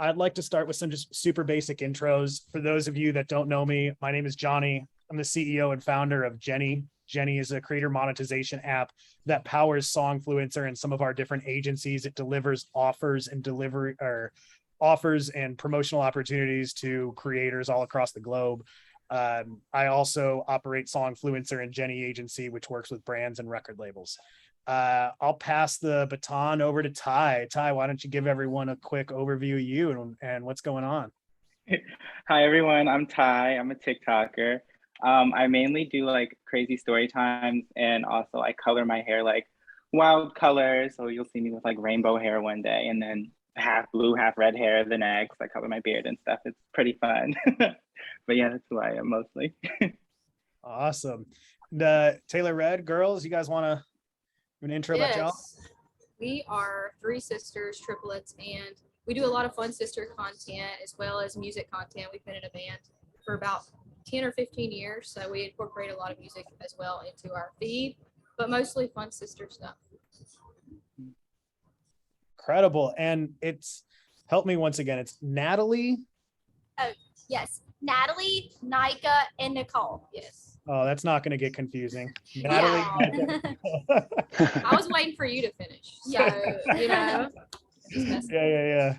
I'd like to start with some just super basic intros. For those of you that don't know me, my name is Johnny. I'm the CEO and founder of Genni. Genni is a creator monetization app that powers Songfluencer and some of our different agencies. It delivers offers and promotional opportunities to creators all across the globe. I also operate Songfluencer and Genni Agency, which works with brands and record labels. I'll pass the baton over to Ty. Ty, why don't you give everyone a quick overview of you and what's going on? Hi everyone, I'm Ty. I'm a TikToker. I mainly do like crazy story times, and also I color my hair like wild colors. So you'll see me with like rainbow hair one day and then half blue, half red hair the next. I color my beard and stuff. It's pretty fun. But yeah, that's who I am mostly. Awesome. Taylor Red, girls, you guys want to do an intro about y'all? Yes, we are three sisters, triplets, and we do a lot of fun sister content as well as music content. We've been in a band for about 10 or 15 years, so we incorporate a lot of music as well into our feed, but mostly fun sister stuff. Incredible. And it's helped me once again. It's Natalie. Oh, yes. Natalie, Nika, and Nicole. Yes. Oh, that's not going to get confusing. Natalie. I was waiting for you to finish. So, you know. Yeah.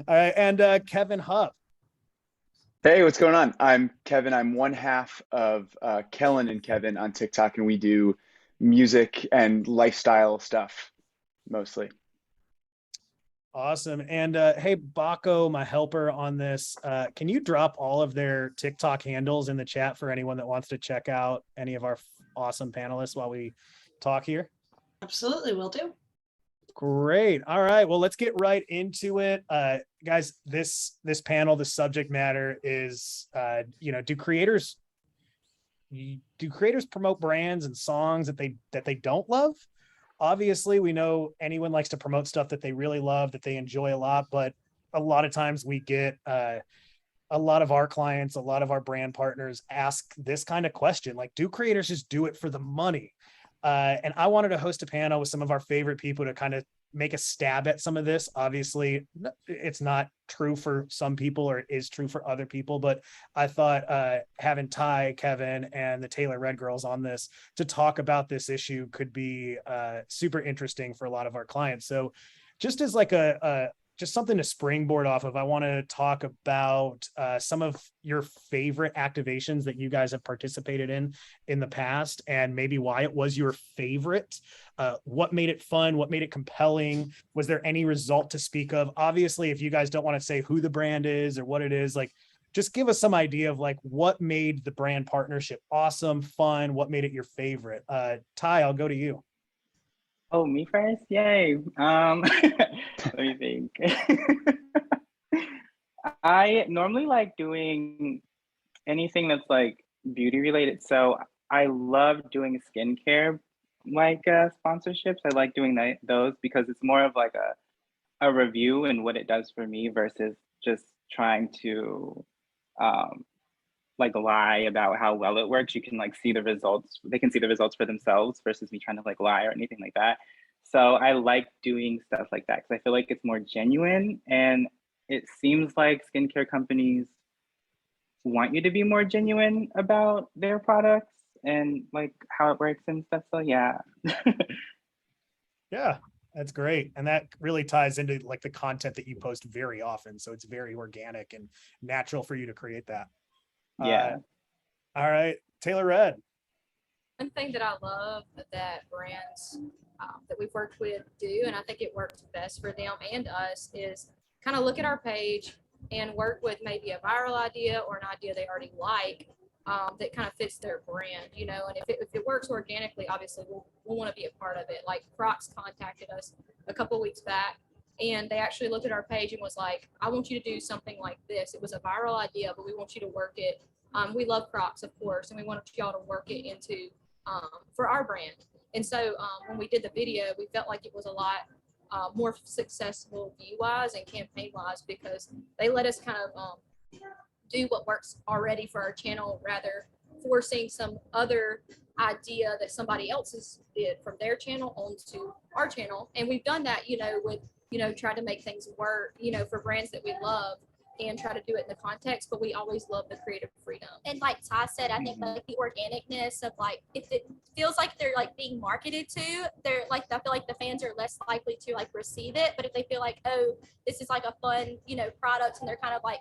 All right. And Kevin Hupp. Hey, what's going on? I'm Kevin. I'm one half of Kellan and Kevin on TikTok, and we do music and lifestyle stuff mostly. Awesome. And hey, Baco, my helper on this, can you drop all of their TikTok handles in the chat for anyone that wants to check out any of our awesome panelists while we talk here? Absolutely, will do. Great. All right. Well, let's get right into it. Guys, this panel, the subject matter is, do creators promote brands and songs that they don't love? Obviously, we know anyone likes to promote stuff that they really love, that they enjoy a lot, but a lot of times we get a lot of our clients, a lot of our brand partners ask this kind of question, like, do creators just do it for the money? And I wanted to host a panel with some of our favorite people to kind of make a stab at some of this. Obviously, it's not true for some people, or it is true for other people, but I thought having Ty, Kevin, and the Taylor Red girls on this to talk about this issue could be super interesting for a lot of our clients. So just as like just something to springboard off of, I want to talk about some of your favorite activations that you guys have participated in the past, and maybe why it was your favorite. What made it fun? What made it compelling? Was there any result to speak of? Obviously, if you guys don't want to say who the brand is or what it is, like, just give us some idea of like what made the brand partnership awesome, fun, what made it your favorite. Ty, I'll go to you. Oh, me first? Yay. Let me think. I normally like doing anything that's like beauty related. So I love doing skincare sponsorships. I like doing those because it's more of like a review and what it does for me versus just trying to like lie about how well it works. You can like see the results. They can see the results for themselves versus me trying to like lie or anything like that. So I like doing stuff like that because I feel like it's more genuine, and it seems like skincare companies want you to be more genuine about their products and like how it works and stuff. So yeah. Yeah, that's great. And that really ties into like the content that you post very often. So it's very organic and natural for you to create that. Yeah. All right, Taylor Red. One thing that I love that brands that we've worked with do, and I think it works best for them and us, is kind of look at our page and work with maybe a viral idea or an idea they already like that kind of fits their brand, you know. And if it works organically, obviously we'll want to be a part of it. Like Crocs contacted us a couple weeks back, and they actually looked at our page and was like, I want you to do something like this. It was a viral idea, but we want you to work it. We love Crocs, of course, and we want y'all to work it into for our brand. And so when we did the video, we felt like it was a lot more successful view-wise and campaign-wise because they let us kind of do what works already for our channel, rather forcing some other idea that somebody else's did from their channel onto our channel. And we've done that, you know, with try to make things work, for brands that we love and try to do it in the context, but we always love the creative freedom. And like Ty said, I think like the organicness of like, if it feels like they're like being marketed to, they're like, I feel like the fans are less likely to like receive it. But if they feel like, oh, this is like a fun, product, and they're kind of like,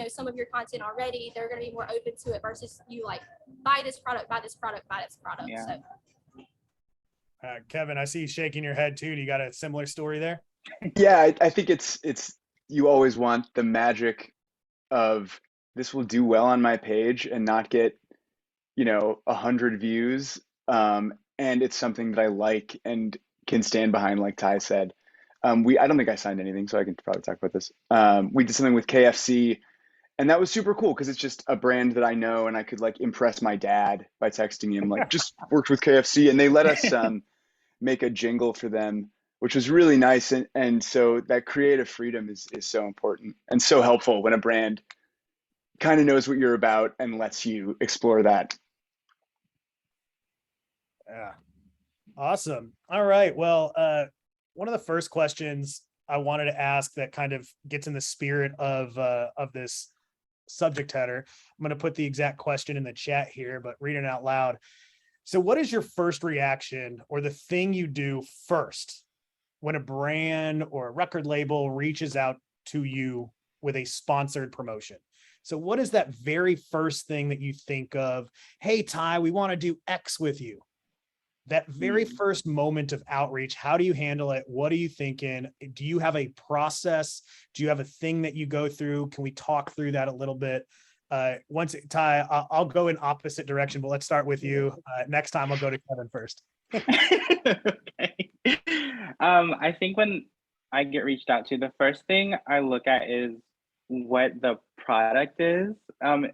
some of your content already, they're going to be more open to it versus you like buy this product, buy this product, buy this product. Yeah. So. Kevin, I see you shaking your head too. Do you got a similar story there? Yeah, I think it's you always want the magic of this will do well on my page and not get 100 views, and it's something that I like and can stand behind, like Ty said. I don't think I signed anything, so I can probably talk about this. We did something with KFC, and that was super cool because it's just a brand that I know, and I could like impress my dad by texting him like, just worked with KFC, and they let us make a jingle for them, which was really nice. And so that creative freedom is so important and so helpful when a brand kind of knows what you're about and lets you explore that. Yeah. Awesome. All right. Well, one of the first questions I wanted to ask that kind of gets in the spirit of this subject header. I'm going to put the exact question in the chat here, but read it out loud. So what is your first reaction or the thing you do first when a brand or a record label reaches out to you with a sponsored promotion? So what is that very first thing that you think of? Hey, Ty, we want to do X with you. That very first moment of outreach, how do you handle it? What are you thinking? Do you have a process? Do you have a thing that you go through? Can we talk through that a little bit? Ty, I'll go in opposite direction, but let's start with you. Next time I'll go to Kevin first. Okay. I think when I get reached out to, the first thing I look at is what the product is,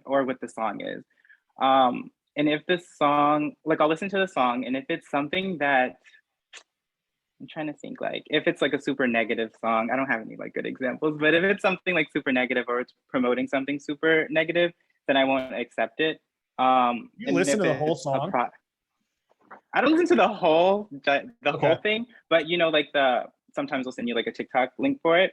or what the song is. And if this song, like I'll listen to the song, and if it's something that I'm trying to think, like if it's like a super negative song, I don't have any like good examples, but if it's something like super negative or it's promoting something super negative, then I won't accept it. You listen to the whole song? I don't listen to the whole Okay. whole thing, but like sometimes they'll send you like a TikTok link for it.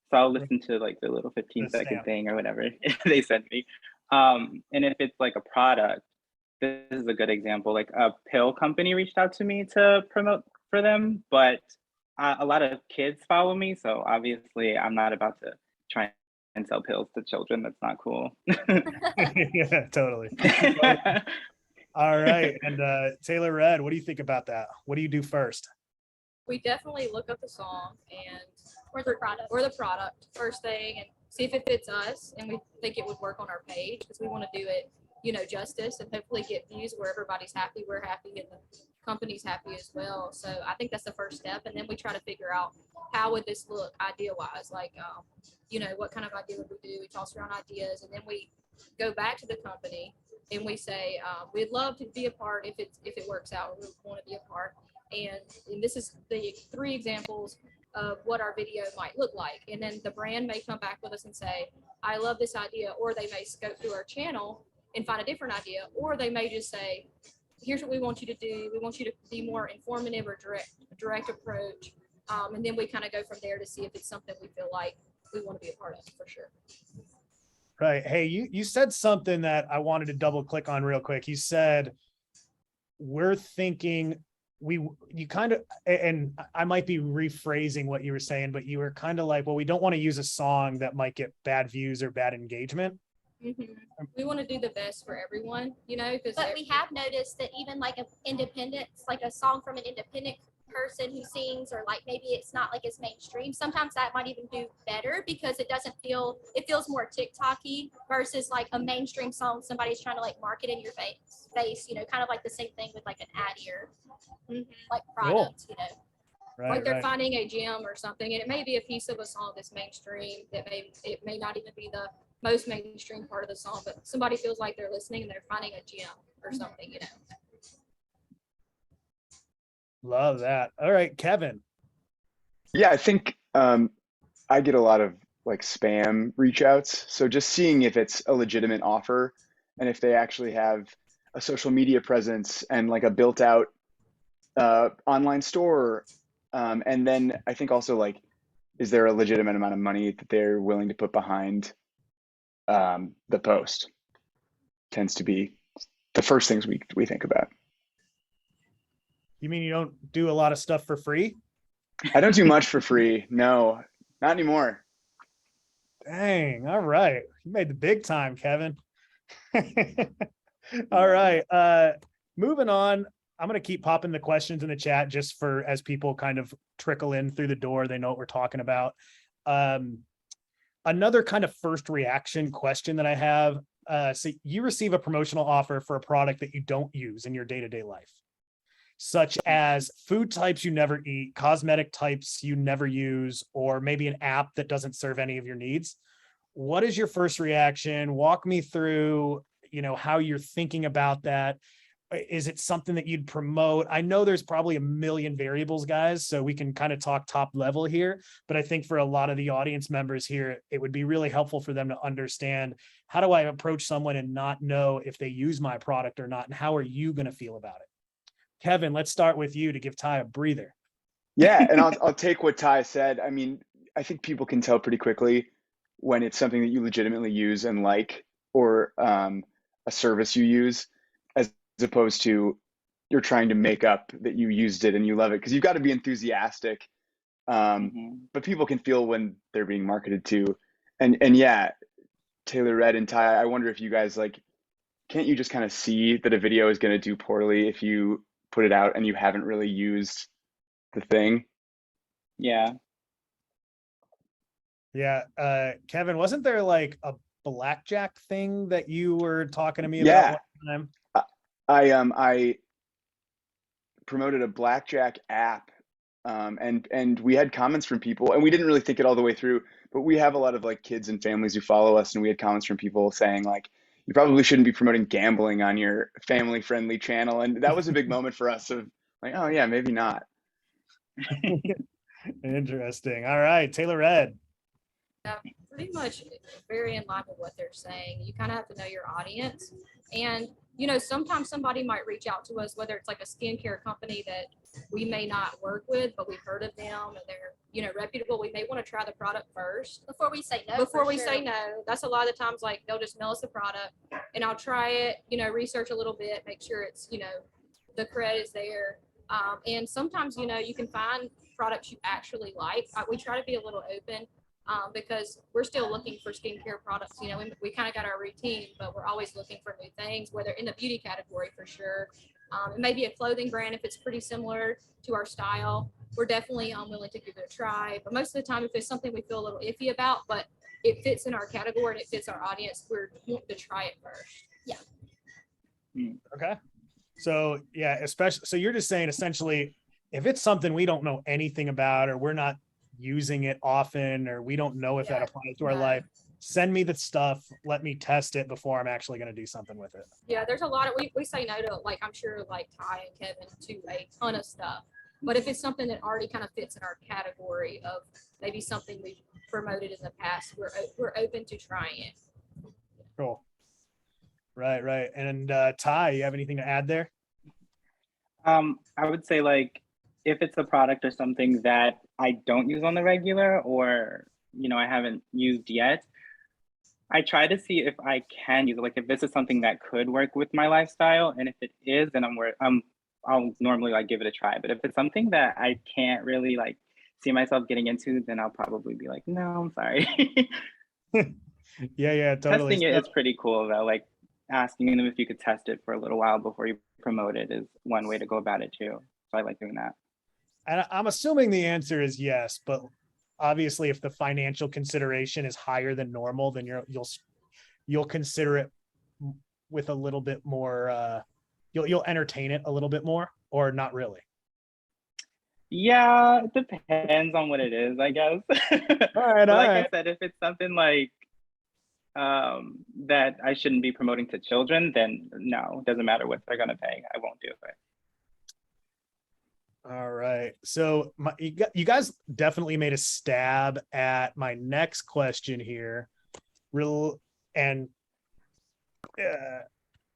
So I'll listen to like the little 15-second thing or whatever they send me. And if it's like a product, this is a good example. Like a pill company reached out to me to promote for them, but a lot of kids follow me, so obviously I'm not about to try and sell pills to children. That's not cool. Yeah, totally. All right. And Taylor Red, what do you think about that? What do you do first? We definitely look up the song and Or the product. first thing, and see if it fits us and we think it would work on our page, because we want to do it justice and hopefully get views where everybody's happy, we're happy, and the company's happy as well. So I think that's the first step, and then we try to figure out how would this look idea wise, like what kind of idea would we do. We toss around ideas, and then we go back to the company and we say we'd love to be a part if it works out, we want to be a part. And this is the 3 examples of what our video might look like. And then the brand may come back with us and say, I love this idea, or they may scope through our channel and find a different idea, or they may just say, here's what we want you to do. We want you to be more informative or direct approach. And then we kind of go from there to see if it's something we feel like we want to be a part of, for sure. Right. Hey, you said something that I wanted to double click on real quick. You said, we're thinking you kind of, and I might be rephrasing what you were saying, but you were kind of like, well, we don't want to use a song that might get bad views or bad engagement. Mm-hmm. We want to do the best for everyone, because But we have noticed that even like an independence, like a song from an independent person who sings, or like maybe it's not like it's mainstream, sometimes that might even do better because it feels more TikTok-y versus like a mainstream song somebody's trying to like market in your face, kind of like the same thing with like an ad ear, like product, Right, like they're finding a gem or something, and it may be a piece of a song that's mainstream that it may not even be the most mainstream part of the song, but somebody feels like they're listening and they're finding a gem or something, Love that. All right, Kevin. Yeah, I think I get a lot of like spam reach outs. So just seeing if it's a legitimate offer and if they actually have a social media presence and like a built out online store. And then I think also like is there a legitimate amount of money that they're willing to put behind the post? Tends to be the first things we think about. You mean you don't do a lot of stuff for free? I don't do much for free. No, not anymore. Dang. All right. You made the big time, Kevin. All right. Moving on. I'm going to keep popping the questions in the chat just for as people kind of trickle in through the door, they know what we're talking about. Another kind of first reaction question that I have. So you receive a promotional offer for a product that you don't use in your day-to-day life, such as food types you never eat, cosmetic types you never use, or maybe an app that doesn't serve any of your needs. What is your first reaction? Walk me through, how you're thinking about that. Is it something that you'd promote? I know there's probably a million variables, guys, so we can kind of talk top level here, but I think for a lot of the audience members here, it would be really helpful for them to understand, how do I approach someone and not know if they use my product or not, and how are you going to feel about it? Kevin, let's start with you to give Ty a breather. Yeah, and I'll take what Ty said. I mean, I think people can tell pretty quickly when it's something that you legitimately use and like, or a service you use, as opposed to you're trying to make up that you used it and you love it, because you've got to be enthusiastic. But people can feel when they're being marketed to. And yeah, Taylor, Red, and Ty, I wonder if you guys can't you just kind of see that a video is going to do poorly if you put it out and you haven't really used the thing? Yeah. Yeah. Kevin, wasn't there like a blackjack thing that you were talking to me about one time? I promoted a blackjack app, and we had comments from people, and we didn't really think it all the way through, but we have a lot of kids and families who follow us, and we had comments from people saying you probably shouldn't be promoting gambling on your family friendly channel. And that was a big moment for us of oh yeah, maybe not. Interesting. All right, Taylor Red. Yeah, pretty much very in line with what they're saying. You kind of have to know your audience. And, sometimes somebody might reach out to us, whether it's like a skincare company that we may not work with, but we've heard of them and they're, reputable. We may want to try the product first. Before we say no. Before we say no. That's a lot of the times, they'll just mail us the product and I'll try it, research a little bit, make sure it's, the cred is there. And sometimes, you can find products you actually like. We try to be a little open. Because we're still looking for skincare products. We kind of got our routine, but we're always looking for new things, whether in the beauty category for sure. It may be a clothing brand if it's pretty similar to our style. We're definitely willing to give it a try. But most of the time, if it's something we feel a little iffy about, but it fits in our category and it fits our audience, we're wanting to try it first. Yeah. Okay. So yeah, especially, so you're just saying essentially, if it's something we don't know anything about, or we're not using it often, or we don't know if that applies to our life, send me the stuff, let me test it before I'm actually going to do something with it. Yeah, there's a lot of we say no to, I'm sure Ty and Kevin, to a ton of stuff, but if it's something that already kind of fits in our category of maybe something we've promoted in the past, we're open to trying it. Cool. Right. And Ty, you have anything to add there? I would say if it's a product or something that I don't use on the regular, or I haven't used yet, I try to see if I can use it. If this is something that could work with my lifestyle, and if it is, then I'll normally give it a try. But if it's something that I can't really see myself getting into, then I'll probably be no, I'm sorry. Yeah, totally. Testing it is pretty cool though. Asking them if you could test it for a little while before you promote it is one way to go about it too. So I like doing that. And I'm assuming the answer is yes, but obviously if the financial consideration is higher than normal, then you'll consider it with a little bit more, you'll entertain it a little bit more, or not really. Yeah, it depends on what it is, I guess. All right. I said, if it's something that I shouldn't be promoting to children, then no, it doesn't matter what they're gonna pay. I won't do it. All right. So you guys definitely made a stab at my next question here.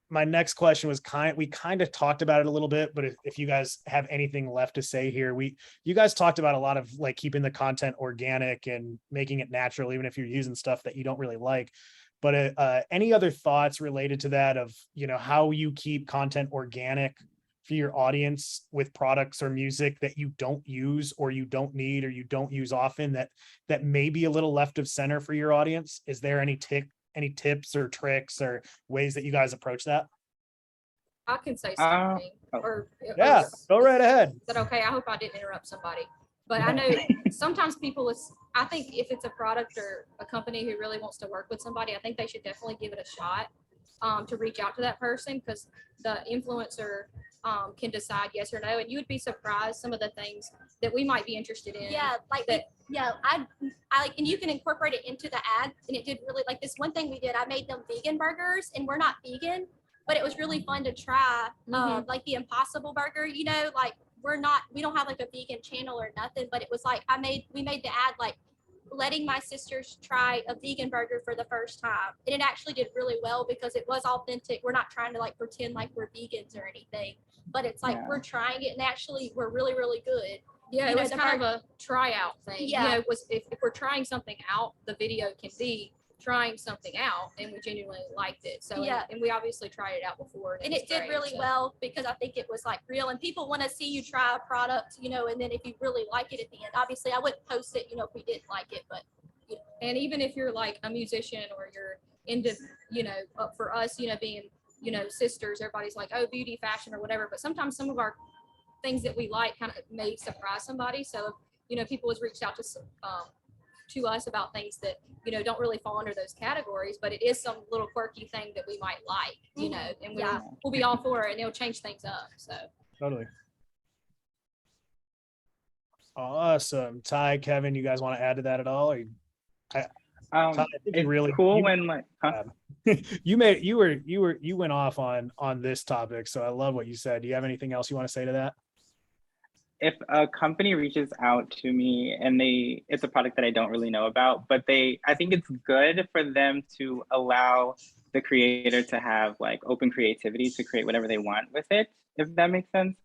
my next question was we kind of talked about it a little bit, but if you guys have anything left to say here, you guys talked about a lot of like keeping the content organic and making it natural, even if you're using stuff that you don't really like. But any other thoughts related to that of, you know, how you keep content organic for your audience with products or music that you don't use or you don't need or you don't use often that may be a little left of center for your audience? Is there any tips or tricks or ways that you guys approach that? I can say something. Yeah, go right ahead. Is that okay? I hope I didn't interrupt somebody. But I know sometimes I think if it's a product or a company who really wants to work with somebody, I think they should definitely give it a shot to reach out to that person, because the influencer can decide yes or no. And you would be surprised some of the things that we might be interested in. Yeah, like that. Yeah, I like, and you can incorporate it into the ad. And it did really, like this one thing we did, I made them vegan burgers, and we're not vegan, but it was really fun to try. Like the Impossible Burger, you know, like we don't have like a vegan channel or nothing, but it was like we made the ad like letting my sisters try a vegan burger for the first time, and it actually did really well because it was authentic. We're not trying to like pretend like we're vegans or anything, but it's like we're trying it, and actually we're really, really good. Yeah, it was kind of a tryout thing. Yeah. You know, it was if we're trying something out, the video can be trying something out, and we genuinely liked it. So and we obviously tried it out before, and it did really well because I think it was like real, and people want to see you try a product, you know, and then if you really like it at the end, obviously I wouldn't post it, you know, if we didn't like it, but you know. And even if you're like a musician or you're into, you know, for us, you know, being, you know, sisters, everybody's like, oh, beauty, fashion, or whatever, but sometimes some of our things that we like kind of may surprise somebody. So, you know, people has reached out to us about things that, you know, don't really fall under those categories, but it is some little quirky thing that we might like, you know, and we'll be all for it, and it'll change things up. So Totally. Awesome. Ty, Kevin, you guys want to add to that at all? Or Ty, I think it's really cool when like you went off on this topic, so I love what you said. Do you have anything else you want to say to that? If a company reaches out to me and it's a product that I don't really know about, but I think it's good for them to allow the creator to have like open creativity to create whatever they want with it, if that makes sense.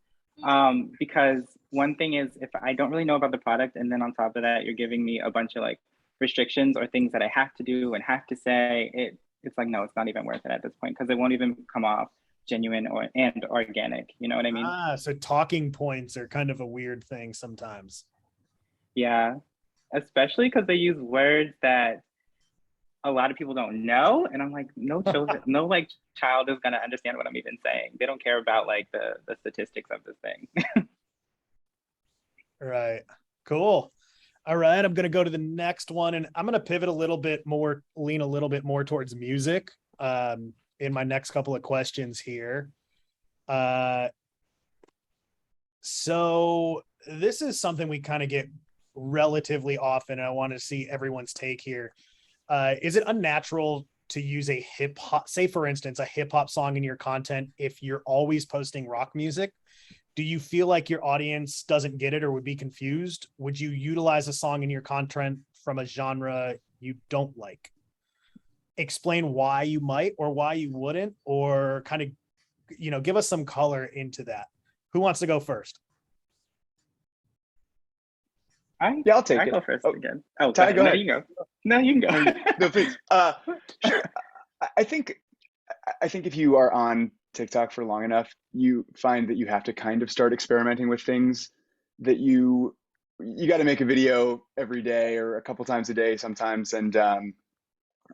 Because one thing is, if I don't really know about the product, and then on top of that, you're giving me a bunch of like restrictions or things that I have to do and have to say, it's like, no, it's not even worth it at this point, because it won't even come off genuine and organic, you know what I mean? So talking points are kind of a weird thing sometimes. Yeah, especially because they use words that a lot of people don't know, and I'm like, no like child is gonna understand what I'm even saying. They don't care about like the statistics of this thing. Right. Cool. All right, I'm gonna go to the next one, and I'm gonna pivot lean a little bit more towards music in my next couple of questions here. So this is something we kind of get relatively often, and I want to see everyone's take here. Is it unnatural to use a hip hop, say for instance, a hip hop song in your content if you're always posting rock music? Do you feel like your audience doesn't get it or would be confused? Would you utilize a song in your content from a genre you don't like? Explain why you might or why you wouldn't, or kind of, you know, give us some color into that. Who wants to go first? I'll take it. I'll go first again. Oh, Ty, go ahead. No, you go. No, you can go. No, please. Sure. I think if you are on TikTok for long enough, you find that you have to kind of start experimenting with things that you got to make a video every day or a couple times a day sometimes, and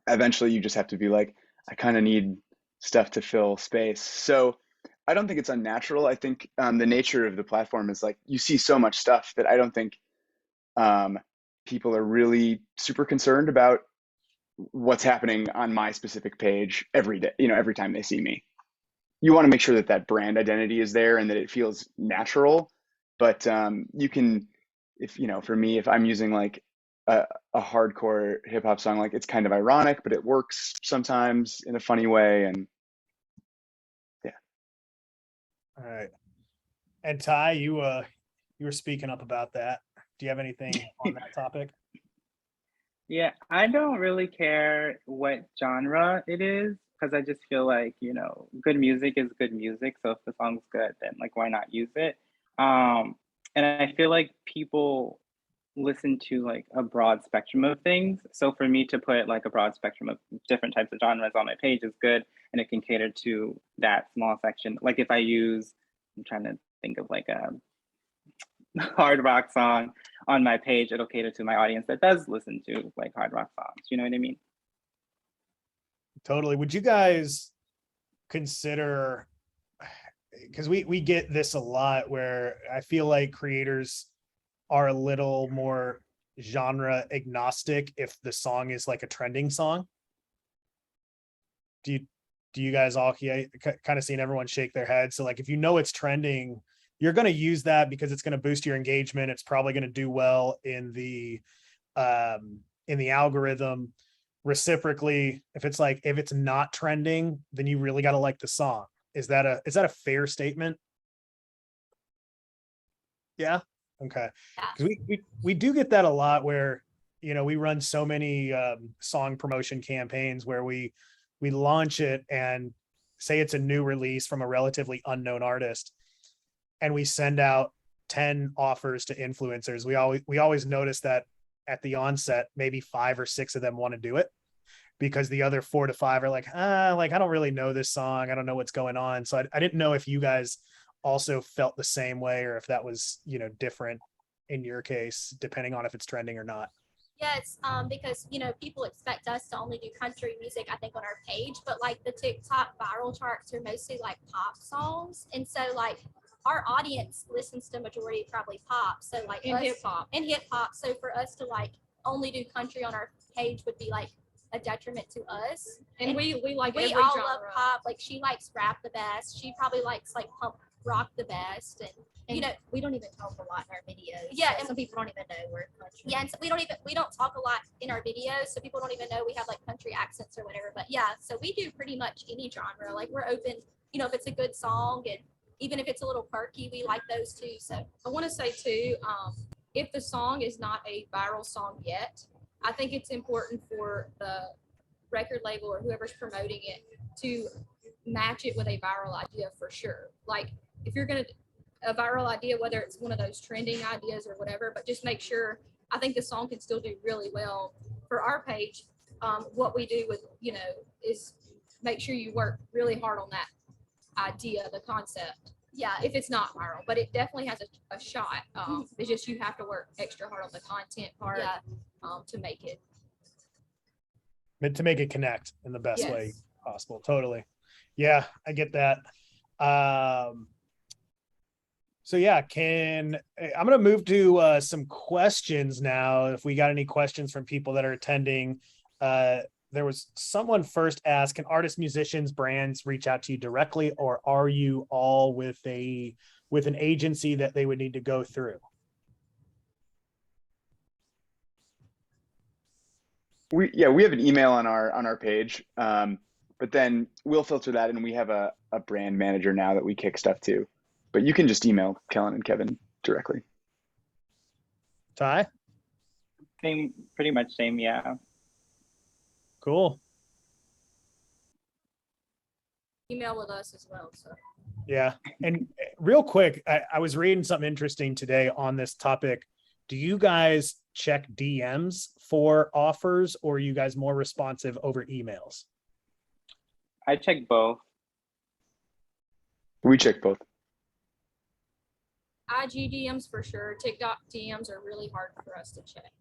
eventually you just have to be like, I kind of need stuff to fill space. So I don't think it's unnatural. I think the nature of the platform is like, you see so much stuff that I don't think people are really super concerned about what's happening on my specific page every day, you know, every time they see me. You want to make sure that that brand identity is there and that it feels natural. But you can, if, you know, for me, if I'm using like a hardcore hip hop song, like it's kind of ironic, but it works sometimes in a funny way. And yeah. All right. And Ty, you were speaking up about that. Do you have anything on that topic? Yeah, I don't really care what genre it is because I just feel like, good music is good music. So if the song's good, then like why not use it? Um, and I feel like people listen to like a broad spectrum of things. So for me to put like a broad spectrum of different types of genres on my page is good and it can cater to that small section. Like if I use, I'm trying to think of like a hard rock song on my page, it'll cater to my audience that does listen to like hard rock songs. You know what I mean? Totally. Would you guys consider, because we get this a lot where I feel like creators are a little more genre agnostic if the song is like a trending song? Do you guys all kind of seen everyone shake their head? So like if you know it's trending, you're going to use that because it's going to boost your engagement. It's probably going to do well in the algorithm. Reciprocally, if it's not trending, then you really got to like the song. Is that a fair statement? Yeah. Okay. Because we do get that a lot where we run so many song promotion campaigns where we launch it and say it's a new release from a relatively unknown artist, and we send out 10 offers to influencers. We always notice that at the onset, maybe 5 or 6 of them want to do it because the other 4 to 5 are like, I don't really know this song. I don't know what's going on. So I didn't know if you guys also felt the same way or if that was, different in your case, depending on if it's trending or not. Yeah, it's because people expect us to only do country music, I think, on our page, but like the TikTok viral charts are mostly like pop songs, and so like our audience listens to majority probably pop, so like hip hop. So for us to like only do country on our page would be like a detriment to us. And we like we every all genre. love pop. Like she likes rap the best. She probably likes like punk rock the best, and we don't even talk a lot in our videos. Yeah, so and some people don't even know we're country. Yeah, and so we don't talk a lot in our videos, so people don't even know we have like country accents or whatever. But yeah, so we do pretty much any genre. Like we're open, if it's a good song, and even if it's a little quirky, we like those too. So I want to say too, if the song is not a viral song yet, I think it's important for the record label or whoever's promoting it to match it with a viral idea for sure. Like if you're going to a viral idea, whether it's one of those trending ideas or whatever, but just make sure, I think the song can still do really well. For our page, what we do with, is make sure you work really hard on that idea, the concept. Yeah, if it's not viral, but it definitely has a shot. It's just you have to work extra hard on the content part to make it. To make it connect in the best Yes. way possible. Totally. Yeah, I get that. So yeah, I'm going to move to some questions now. If we got any questions from people that are attending, there was someone first asked, can artists, musicians, brands reach out to you directly, or are you all with an agency that they would need to go through? We have an email on our page, but then we'll filter that, and we have a brand manager now that we kick stuff to. But you can just email Kellan and Kevin directly. Ty? Same, pretty much same, yeah. Cool. Email with us as well. So Yeah. And real quick, I was reading something interesting today on this topic. Do you guys check DMs for offers, or are you guys more responsive over emails? I check both. We check both. IG DMs for sure. TikTok DMs are really hard for us to check.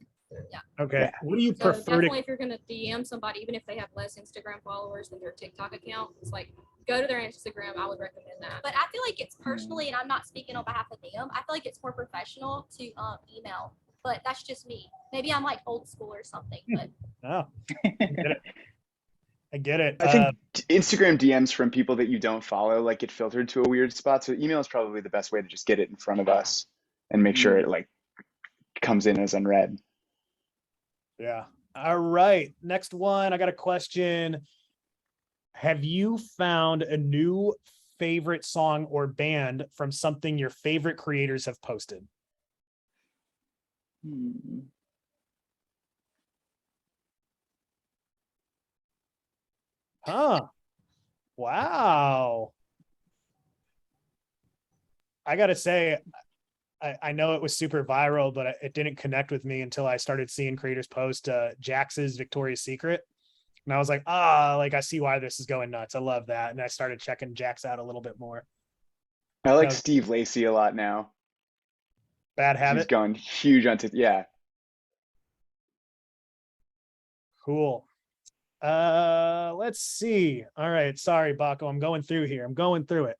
Yeah. Okay. Yeah. What do you So prefer definitely if you're going to DM somebody, even if they have less Instagram followers than their TikTok account, it's like go to their Instagram. I would recommend that. but I feel like it's personally, and I'm not speaking on behalf of them, I feel like it's more professional to email. But that's just me. Maybe I'm like old school or something. But Oh, I get it. I think Instagram DMs from people that you don't follow like get filtered to a weird spot. So email is probably the best way to just get it in front of us and make sure it like comes in as unread. Yeah. All right. Next one. I got a question. Have you found a new favorite song or band from something your favorite creators have posted? Huh. Wow. I gotta say, I know it was super viral, but it didn't connect with me until I started seeing creators post Jax's Victoria's Secret. And I was like, like I see why this is going nuts. I love that. And I started checking Jax out a little bit more. I like No, Steve Lacy a lot now. bad He's habit. gone huge on TikTok. Yeah. Cool. Let's see. All right. Sorry, Baco. I'm going through here. I'm going through it.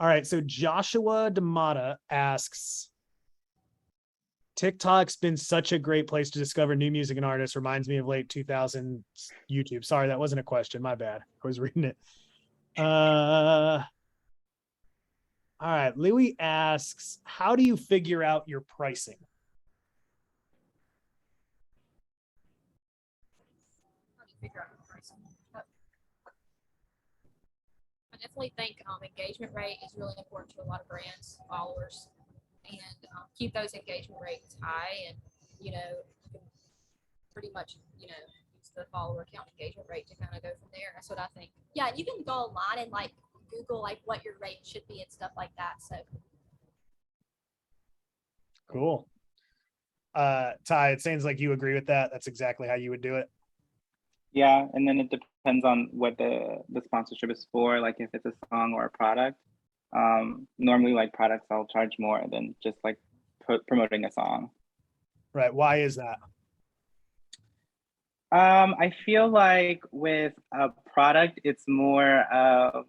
All right. So Joshua Damata asks, TikTok's been such a great place to discover new music and artists. Reminds me of late 2000s YouTube. Sorry, that wasn't a question. My bad. I was reading it. All right. Louis asks, how do you figure out your pricing? How do you figure out your pricing? I definitely think engagement rate is really important to a lot of brands, followers, and keep those engagement rates high. And you know, you can pretty much use the follower count engagement rate to kind of go from there. That's what I think. Yeah, you can go online and like Google like what your rate should be and stuff like that. So Cool. Ty, it seems like you agree with that. That's exactly how you would do it. Yeah, and then it depends on what the sponsorship is for, like if it's a song or a product. Normally like products I'll charge more than just like promoting a song. Right. Why is that? I feel like with a product, it's more of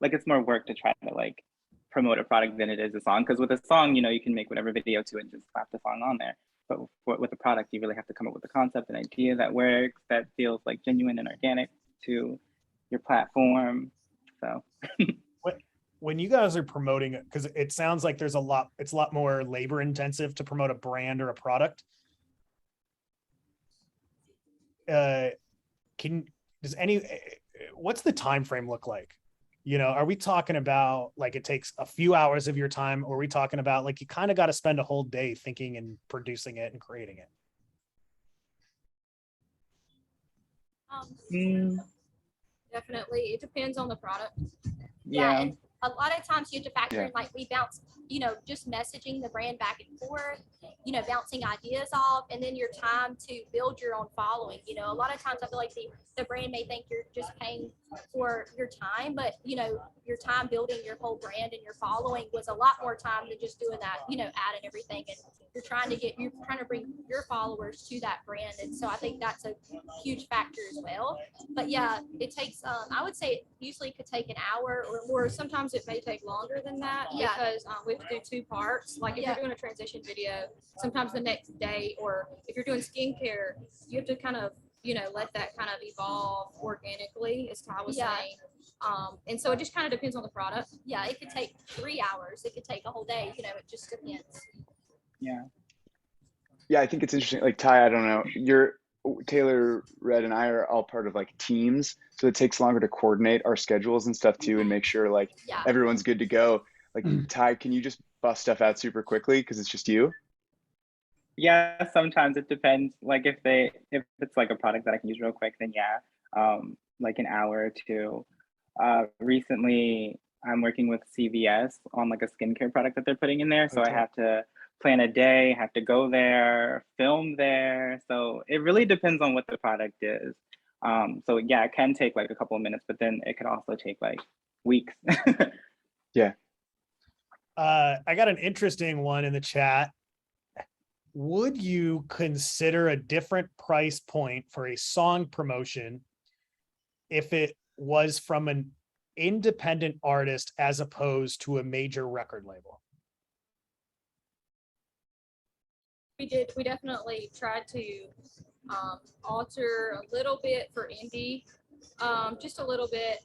like it's more work to try to like promote a product than it is a song. Because with a song, you can make whatever video to it and just slap the song on there. But with a product, you really have to come up with a concept, an idea that works, that feels like genuine and organic to your platform. So when you guys are promoting it, because it sounds like it's a lot more labor intensive to promote a brand or a product. What's the time frame look like? Are we talking about like it takes a few hours of your time, or are we talking about like you kind of got to spend a whole day thinking and producing it and creating it? Definitely, it depends on the product. yeah, and a lot of times you have to factor Yeah. in like we bounce, just messaging the brand back and forth, bouncing ideas off, and then your time to build your own following. A lot of times I feel like the brand may think you're just paying for your time, but your time building your whole brand and your following was a lot more time than just doing that, ad and everything. And you're trying to bring your followers to that brand. And so I think that's a huge factor as well. But yeah, it takes, I would say it usually could take an hour or more. Sometimes it may take longer than that Yeah. because we have to do two parts. Like if Yeah. you're doing a transition video, sometimes the next day, or if you're doing skincare, you have to kind of, let that kind of evolve organically, as Ty was Yeah. saying. And so it just kind of depends on the product. Yeah, it could take 3 hours. It could take a whole day. It just depends. Yeah, I think it's interesting. Like Ty, I don't know. Taylor, Red, and I are all part of like teams, so it takes longer to coordinate our schedules and stuff too, and make sure like Yeah. everyone's good to go. Like Ty, can you just bust stuff out super quickly because it's just you? Yeah, sometimes it depends. Like if it's like a product that I can use real quick, then yeah, like an hour or two. Recently, I'm working with CVS on like a skincare product that they're putting in there, so I have to plan a day, have to go there, film there. So it really depends on what the product is. So yeah, it can take like a couple of minutes, but then it could also take like weeks. Yeah. I got an interesting one in the chat. Would you consider a different price point for a song promotion if it was from an independent artist as opposed to a major record label? We definitely tried to alter a little bit for indie, just a little bit,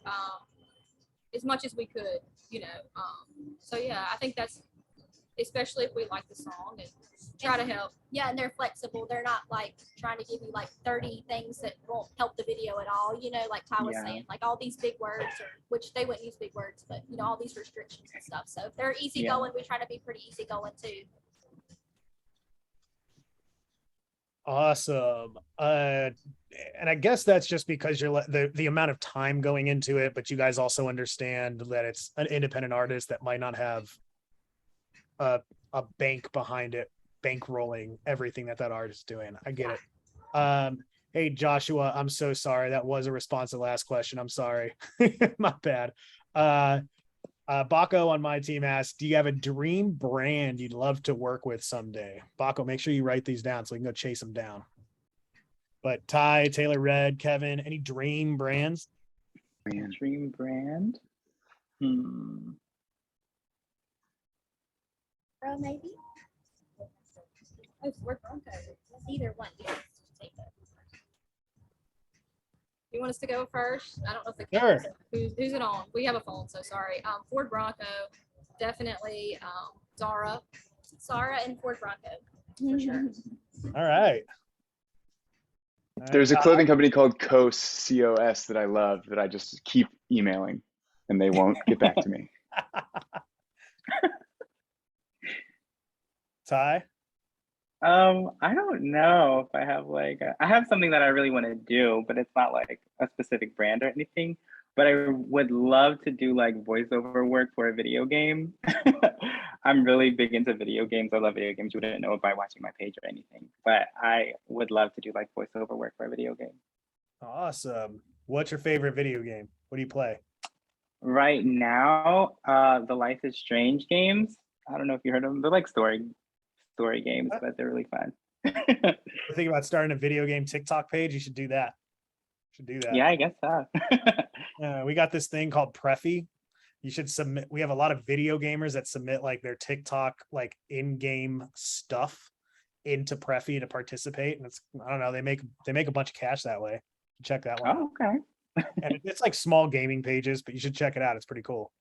as much as we could, so yeah, I think that's, especially if we like the song, and try to help. Yeah, and they're flexible. They're not like trying to give you like 30 things that won't help the video at all. Like Ty was saying, like all these big words, which they wouldn't use big words, but all these restrictions and stuff. So if they're easy going, we try to be pretty easy going too. Awesome. and I guess that's just because you're the amount of time going into it, but you guys also understand that it's an independent artist that might not have a bank behind it, bankrolling everything that artist is doing. I get it. Hey Joshua, I'm so sorry. That was a response to the last question. I'm sorry. My bad. Baco on my team asks, do you have a dream brand you'd love to work with someday? Baco, make sure you write these down so we can go chase them down. But Ty, Taylor, Red, Kevin, any dream brands? Dream brand? Bro, maybe. Oh, Ford Bronco. Either one. Yeah, take it. You want us to go first? I don't know if the Sure. who's it on? We have a phone, so sorry. Ford Bronco, definitely. Zara and Ford Bronco. for sure. All right. There's a clothing company called COS, C-O-S, that I love that I just keep emailing and they won't get back to me. Ty? I don't know if I have I have something that I really want to do, but it's not like a specific brand or anything. But I would love to do like voiceover work for a video game. I'm really big into video games. I love video games. You wouldn't know it by watching my page or anything, but I would love to do like voiceover work for a video game. Awesome. What's your favorite video game? What do you play? Right now, the Life is Strange games. I don't know if you heard of them. They're like story games, but they're really fun. You think about starting a video game TikTok page? You should do that. Yeah, I guess so. We got this thing called Preffy. You should submit. We have a lot of video gamers that submit like their TikTok like in-game stuff into Preffy to participate, and it's, I don't know, they make a bunch of cash that way. Check that one out. Oh, okay. And it's like small gaming pages, but you should check it out. It's pretty cool.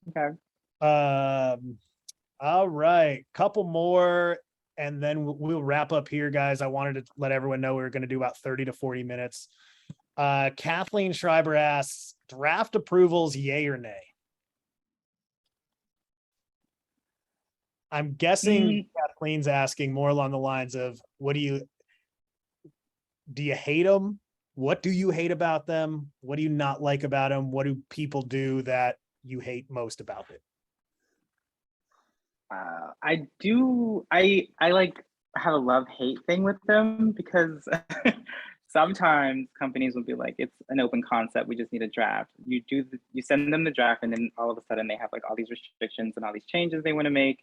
Okay. All right, couple more, and then we'll wrap up here, guys. I wanted to let everyone know we were going to do about 30 to 40 minutes. Kathleen Schreiber asks, draft approvals, yay or nay? I'm guessing Kathleen's asking more along the lines of, do you hate them? What do you hate about them? What do you not like about them? What do people do that you hate most about it? I like have a love-hate thing with them because sometimes companies will be like, it's an open concept, we just need a draft. You send them the draft, and then all of a sudden they have like all these restrictions and all these changes they want to make,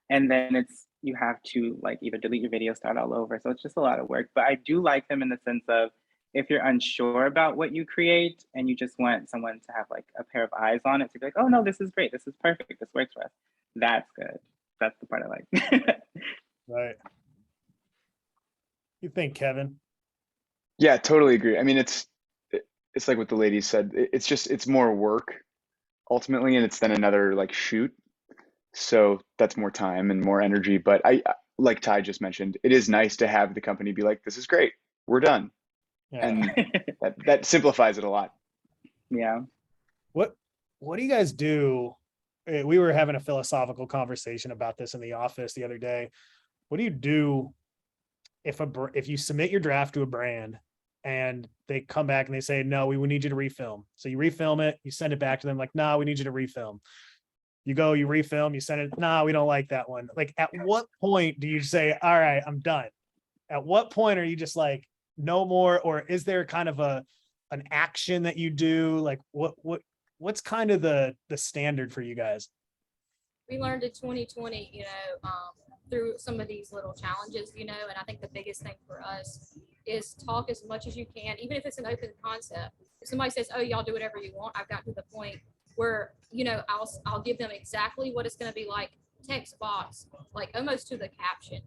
and then you have to like either delete your video, start all over. So it's just a lot of work. But I do like them in the sense of, if you're unsure about what you create and you just want someone to have like a pair of eyes on it to be like, oh no, this is great, this is perfect, this works for us. That's good. That's the part I like. Right. You think, Kevin? Yeah, totally agree. I mean, it's like what the ladies said. It's more work ultimately, and it's then another like shoot. So that's more time and more energy. But like Ty just mentioned, it is nice to have the company be like, this is great, we're done. Yeah. And that simplifies it a lot. Yeah. What do you guys do? We were having a philosophical conversation about this in the office the other day. What do you do if you submit your draft to a brand and they come back and they say, no, we need you to refilm? So you refilm it, you send it back to them like, no, we need you to refilm. You go, you refilm, you send it, no, we don't like that one. Like, at what point do you say, all right, I'm done? At what point are you just like, no more? Or is there kind of an action that you do? Like what's kind of the standard for you guys? We learned in 2020, through some of these little challenges, and I think the biggest thing for us is talk as much as you can, even if it's an open concept. If somebody says, oh, y'all do whatever you want, I've gotten to the point where, I'll give them exactly what it's going to be like, text box, like almost to the caption.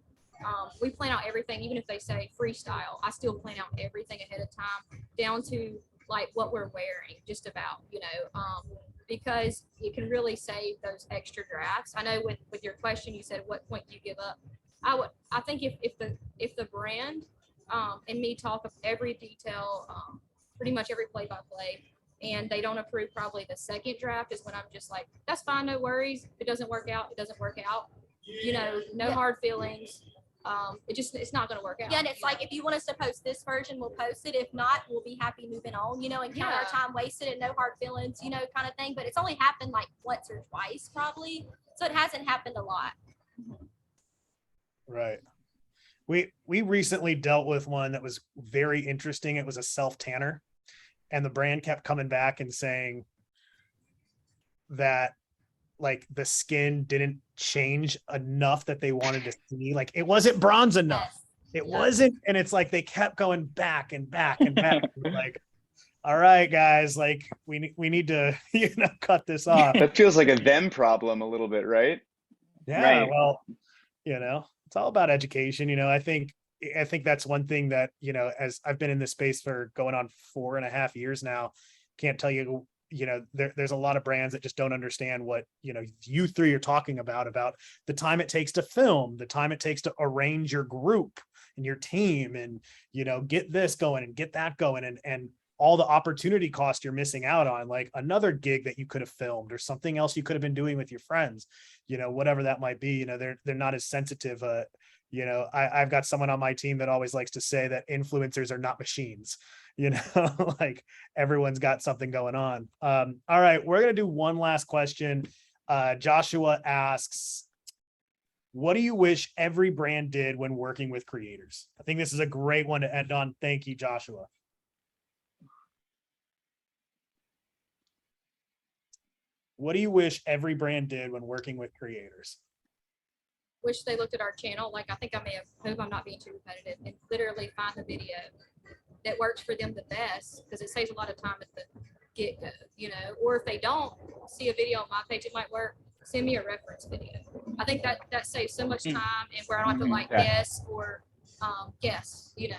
We plan out everything, even if they say freestyle, I still plan out everything ahead of time, down to like what we're wearing, just about, because it can really save those extra drafts. I know with your question, you said, what point do you give up? I think if the brand and me talk of every detail, pretty much every play by play, and they don't approve probably the second draft, is when I'm just like, that's fine, no worries. If it doesn't work out, it doesn't work out. No hard feelings. it's not going to work out. Yeah, and it's you like, know? if you want us to post this version, we'll post it. If not, we'll be happy moving on, you know, and count our Yeah. time wasted and no hard feelings, you know, kind of thing. But it's only happened like once or twice probably. So it hasn't happened a lot. Right. We recently dealt with one that was very interesting. It was a self tanner, and the brand kept coming back and saying that like the skin didn't change enough that they wanted to see. Like it wasn't bronze enough. Yes. It Yeah. wasn't, and it's like they kept going back and back and back. Like, all right, guys, like we need to cut this off. That feels like a them problem a little bit, right? Yeah, Right. well, it's all about education. I think that's one thing that, as I've been in this space for going on 4.5 years now, can't tell you, there's a lot of brands that just don't understand what, you three are talking about the time it takes to film, the time it takes to arrange your group and your team and, get this going and get that going and all the opportunity cost you're missing out on, like another gig that you could have filmed or something else you could have been doing with your friends, whatever that might be. They're not as sensitive. I've got someone on my team that always likes to say that influencers are not machines, like everyone's got something going on. All right, we're going to do one last question. Joshua asks, what do you wish every brand did when working with creators? I think this is a great one to end on. Thank you, Joshua. What do you wish every brand did when working with creators? Wish they looked at our channel. Like I think I hope I'm not being too repetitive, and literally find the video that works for them the best, because it saves a lot of time at the get-go, or if they don't see a video on my page, it might work. Send me a reference video. I think that saves so much time, and where I don't have to like guess or guess, Yeah.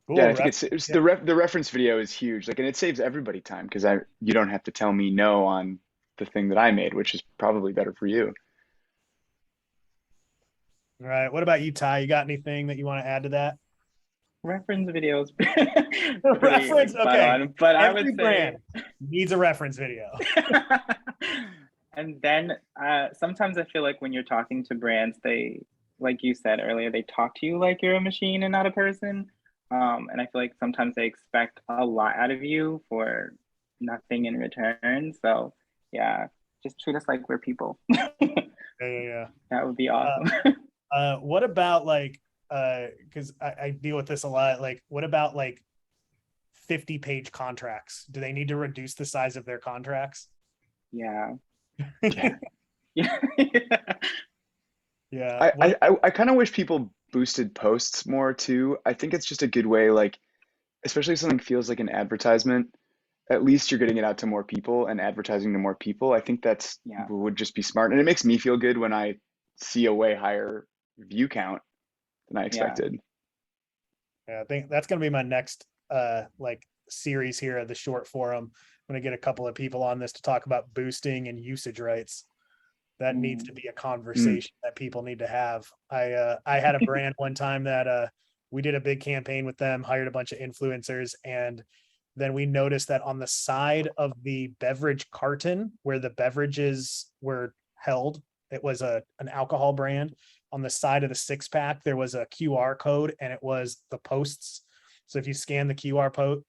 Cool. Yeah, I think it's the reference video is huge. Like, and it saves everybody time because you don't have to tell me no on the thing that I made, which is probably better for you. All right. What about you, Ty? You got anything that you want to add to that? Reference videos. Reference, okay. But I Every would brand say needs a reference video. And then sometimes I feel like when you're talking to brands, they, like you said earlier, they talk to you like you're a machine and not a person. And I feel like sometimes they expect a lot out of you for nothing in return. So yeah, just treat us like we're people. Yeah. That would be awesome. What about like, because I deal with this a lot. Like, what about like 50-page contracts? Do they need to reduce the size of their contracts? Yeah. Yeah. I kind of wish people boosted posts more too. I think it's just a good way, like, especially if something feels like an advertisement, at least you're getting it out to more people and advertising to more people. I think that's would just be smart. And it makes me feel good when I see a way higher view count than I expected. Yeah, I think that's going to be my next like series here at the short forum. I'm going to get a couple of people on this to talk about boosting and usage rights. That needs to be a conversation that people need to have. I had a brand one time that we did a big campaign with them, hired a bunch of influencers, and then we noticed that on the side of the beverage carton where the beverages were held, it was an alcohol brand. On the side of the 6-pack, there was a QR code, and it was the posts. So if you scan the QR code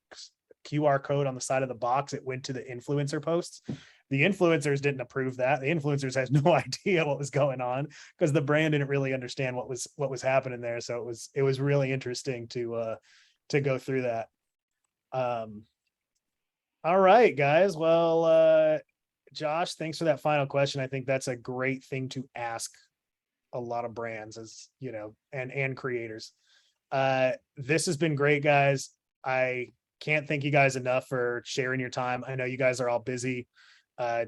on the side of the box, it went to the influencer posts. The influencers didn't approve that. The influencers had no idea what was going on because the brand didn't really understand what was happening there. So it was really interesting to go through that. All right, guys. Well, Josh, thanks for that final question. I think that's a great thing to ask a lot of brands, as and creators. This has been great, guys. I can't thank you guys enough for sharing your time. I know you guys are all busy.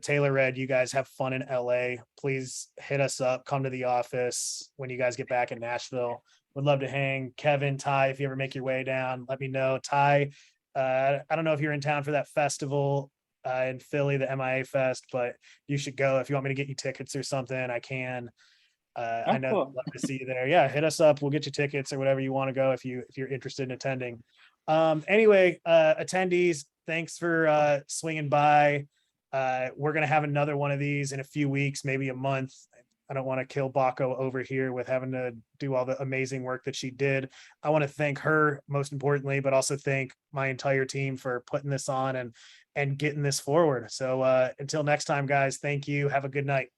Taylor, Red, you guys have fun in LA. Please hit us up, come to the office when you guys get back in Nashville. Would love to hang. Kevin, Ty, if you ever make your way down, let me know. Ty, I don't know if you're in town for that festival in Philly, the MIA Fest, but you should go. If you want me to get you tickets or something, I can. I know cool. I'd love to see you there. Yeah, hit us up. We'll get you tickets or whatever you want to go if you're interested in attending. Anyway, attendees, thanks for swinging by. We're going to have another one of these in a few weeks, maybe a month. I don't want to kill Baco over here with having to do all the amazing work that she did. I want to thank her most importantly, but also thank my entire team for putting this on and getting this forward. So until next time, guys, thank you. Have a good night.